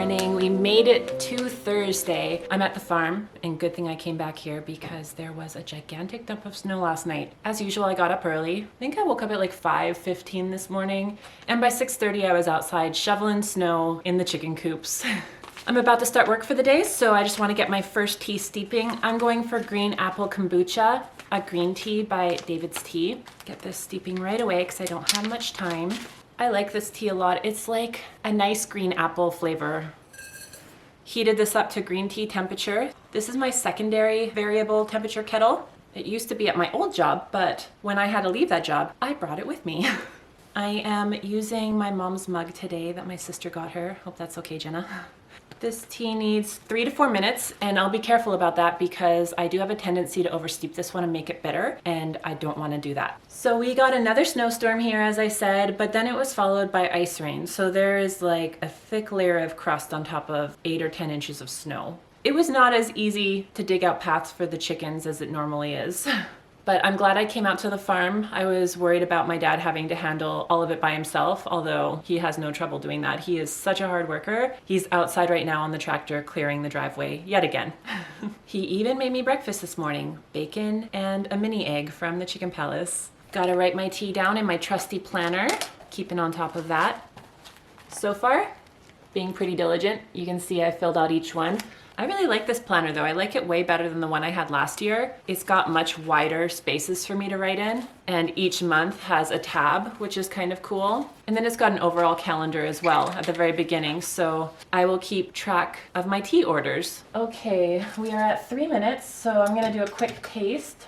morning. We made it to Thursday. I'm at the farm, and good thing I came back here because there was a gigantic dump of snow last night. As usual, I got up early. I think I woke up at like 5:15 this morning, and by 6:30 I was outside shoveling snow in the chicken coops. I'm about to start work for the day, so I just want to get my first tea steeping. I'm going for green apple kombucha, a green tea by David's Tea. Get this steeping right away because I don't have much time. I like this tea a lot. It's like a nice green apple flavor. Heated this up to green tea temperature. This is my secondary variable temperature kettle. It used to be at my old job, but when I had to leave that job, I brought it with me. I am using my mom's mug today that my sister got her. Hope that's okay, Jenna. This tea needs 3 to 4 minutes, and I'll be careful about that because I do have a tendency to oversteep this one and make it bitter, and I don't want to do that. So we got another snowstorm here, as I said, but then it was followed by ice rain. So there is like a thick layer of crust on top of 8 or 10 inches of snow. It was not as easy to dig out paths for the chickens as it normally is. But I'm glad I came out to the farm. I was worried about my dad having to handle all of it by himself, although he has no trouble doing that. He is such a hard worker. He's outside right now on the tractor clearing the driveway yet again. He even made me breakfast this morning, bacon and a mini egg from the Chicken Palace. Gotta write my tea down in my trusty planner, keeping on top of that. So far, being pretty diligent. You can see I filled out each one. I really like this planner though. I like it way better than the one I had last year. It's got much wider spaces for me to write in, and each month has a tab, which is kind of cool. And then it's got an overall calendar as well at the very beginning, so I will keep track of my tea orders. Okay, we are at 3 minutes, so I'm gonna do a quick taste.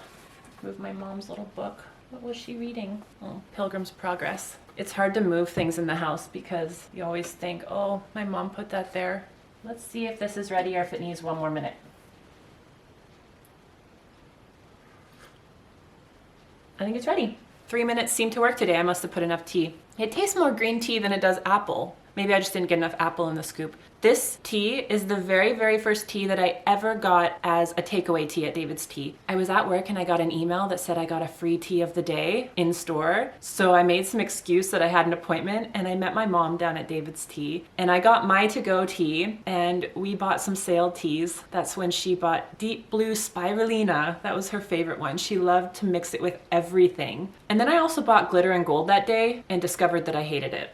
Move my mom's little book. What was she reading? Oh, Pilgrim's Progress. It's hard to move things in the house because you always think, oh, my mom put that there. Let's see if this is ready or if it needs 1 more minute. I think it's ready. 3 minutes seemed to work today. I must have put enough tea. It tastes more green tea than it does apple. Maybe I just didn't get enough apple in the scoop. This tea is the very, very first tea that I ever got as a takeaway tea at David's Tea. I was at work and I got an email that said I got a free tea of the day in store. So I made some excuse that I had an appointment and I met my mom down at David's Tea. And I got my to-go tea and we bought some sale teas. That's when she bought Deep Blue Spirulina. That was her favorite one. She loved to mix it with everything. And then I also bought Glitter and Gold that day and discovered that I hated it.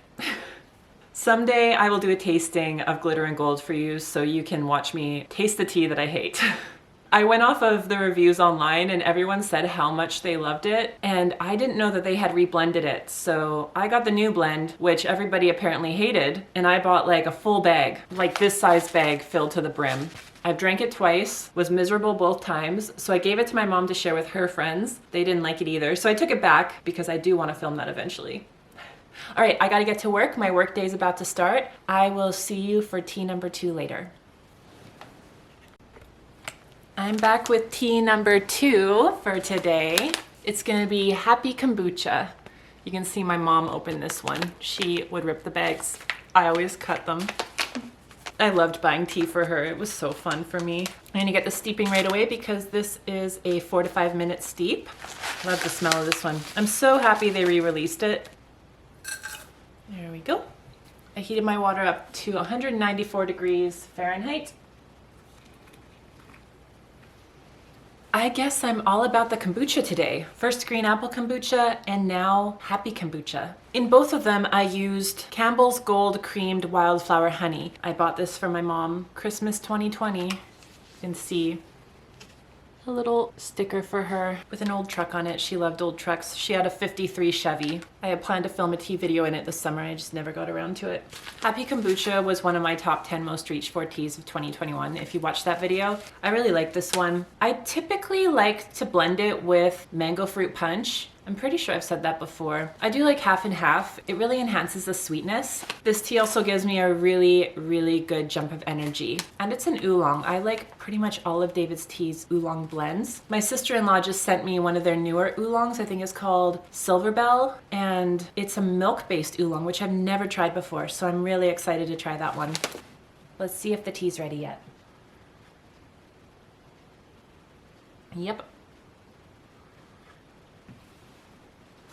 Someday I will do a tasting of Glitter and Gold for you so you can watch me taste the tea that I hate. I went off of the reviews online and everyone said how much they loved it, and I didn't know that they had reblended it. So I got the new blend, which everybody apparently hated, and I bought like a full bag, like this size bag filled to the brim. I've drank it twice, was miserable both times, so I gave it to my mom to share with her friends. They didn't like it either, so I took it back because I do want to film that eventually. All right, I gotta get to work. My work day is about to start. I will see you for tea number 2 later. I'm back with tea number 2 for today. It's gonna be Happy Kombucha. You can see my mom open this one. She would rip the bags. I always cut them. I loved buying tea for her. It was so fun for me. I'm gonna get the steeping right away because this is a 4 to 5 minute steep. Love the smell of this one. I'm so happy they re-released it. There we go. I heated my water up to 194 degrees Fahrenheit. I guess I'm all about the kombucha today. First green apple kombucha and now Happy Kombucha. In both of them, I used Campbell's Gold Creamed Wildflower Honey. I bought this for my mom, Christmas 2020. You can see a little sticker for her with an old truck on it. She loved old trucks. She had a 53 Chevy. I had planned to film a tea video in it this summer. I just never got around to it. Happy Kombucha was one of my top 10 most reached for teas of 2021. If you watched that video, I really like this one. I typically like to blend it with mango fruit punch. I'm pretty sure I've said that before. I do like half and half. It really enhances the sweetness. This tea also gives me a really, really good jump of energy. And it's an oolong. I like pretty much all of David's Tea's oolong blends. My sister-in-law just sent me one of their newer oolongs. I think it's called Silver Bell, and it's a milk-based oolong, which I've never tried before. So I'm really excited to try that one. Let's see if the tea's ready yet. Yep.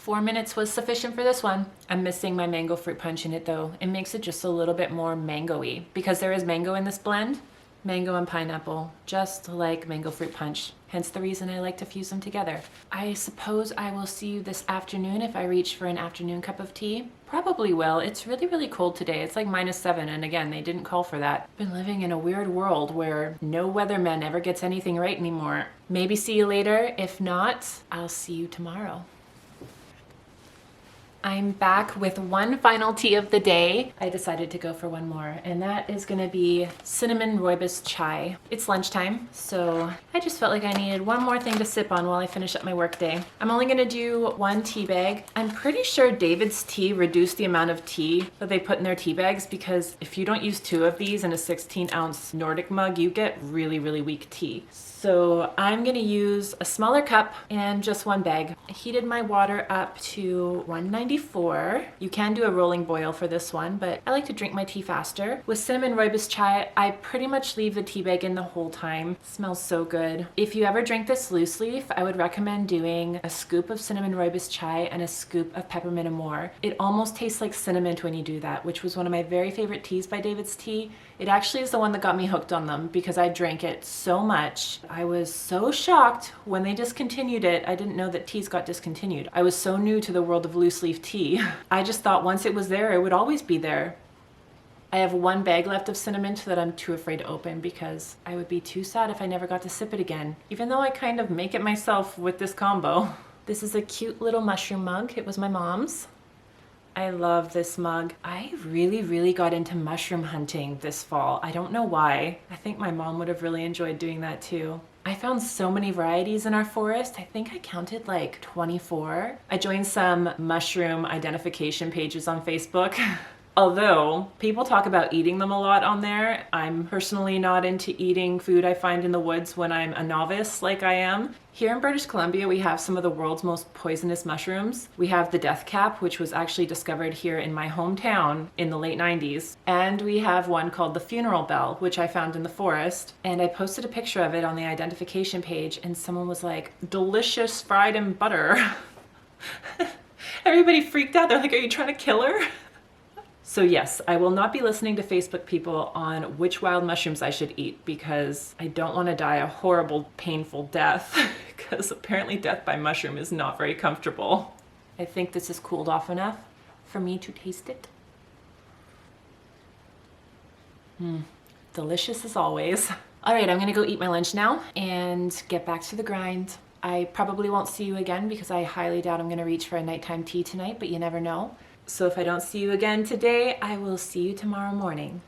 4 minutes was sufficient for this one. I'm missing my mango fruit punch in it though. It makes it just a little bit more mango-y because there is mango in this blend. Mango and pineapple, just like mango fruit punch. Hence the reason I like to fuse them together. I suppose I will see you this afternoon if I reach for an afternoon cup of tea. Probably will. It's really, really cold today. It's like -7, and again, they didn't call for that. Been living in a weird world where no weatherman ever gets anything right anymore. Maybe see you later. If not, I'll see you tomorrow. I'm back with one final tea of the day. I decided to go for one more, and that is gonna be cinnamon rooibos chai. It's lunchtime, so I just felt like I needed one more thing to sip on while I finish up my workday. I'm only gonna do one tea bag. I'm pretty sure David's Tea reduced the amount of tea that they put in their tea bags, because if you don't use 2 of these in a 16-ounce Nordic mug, you get really, really weak tea. So I'm gonna use a smaller cup and just one bag. I heated my water up to 194. You can do a rolling boil for this one, but I like to drink my tea faster. With cinnamon rooibos chai, I pretty much leave the tea bag in the whole time. It smells so good. If you ever drink this loose leaf, I would recommend doing a scoop of cinnamon rooibos chai and a scoop of peppermint amore. It almost tastes like cinnamon when you do that, which was one of my very favorite teas by David's Tea. It actually is the one that got me hooked on them because I drank it so much. I was so shocked when they discontinued it. I didn't know that teas got discontinued. I was so new to the world of loose leaf tea. I just thought once it was there, it would always be there. I have one bag left of cinnamon that I'm too afraid to open because I would be too sad if I never got to sip it again, even though I kind of make it myself with this combo. This is a cute little mushroom mug. It was my mom's. I love this mug. I really, really got into mushroom hunting this fall. I don't know why. I think my mom would have really enjoyed doing that too. I found so many varieties in our forest. I think I counted like 24. I joined some mushroom identification pages on Facebook. Although people talk about eating them a lot on there, I'm personally not into eating food I find in the woods when I'm a novice like I am. Here in British Columbia, we have some of the world's most poisonous mushrooms. We have the death cap, which was actually discovered here in my hometown in the late 90s. And we have one called the funeral bell, which I found in the forest. And I posted a picture of it on the identification page, and someone was like, delicious fried in butter. Everybody freaked out. They're like, are you trying to kill her? So yes, I will not be listening to Facebook people on which wild mushrooms I should eat because I don't want to die a horrible, painful death because apparently death by mushroom is not very comfortable. I think this is cooled off enough for me to taste it. Delicious as always. All right, I'm gonna go eat my lunch now and get back to the grind. I probably won't see you again because I highly doubt I'm gonna reach for a nighttime tea tonight, but you never know. So if I don't see you again today, I will see you tomorrow morning.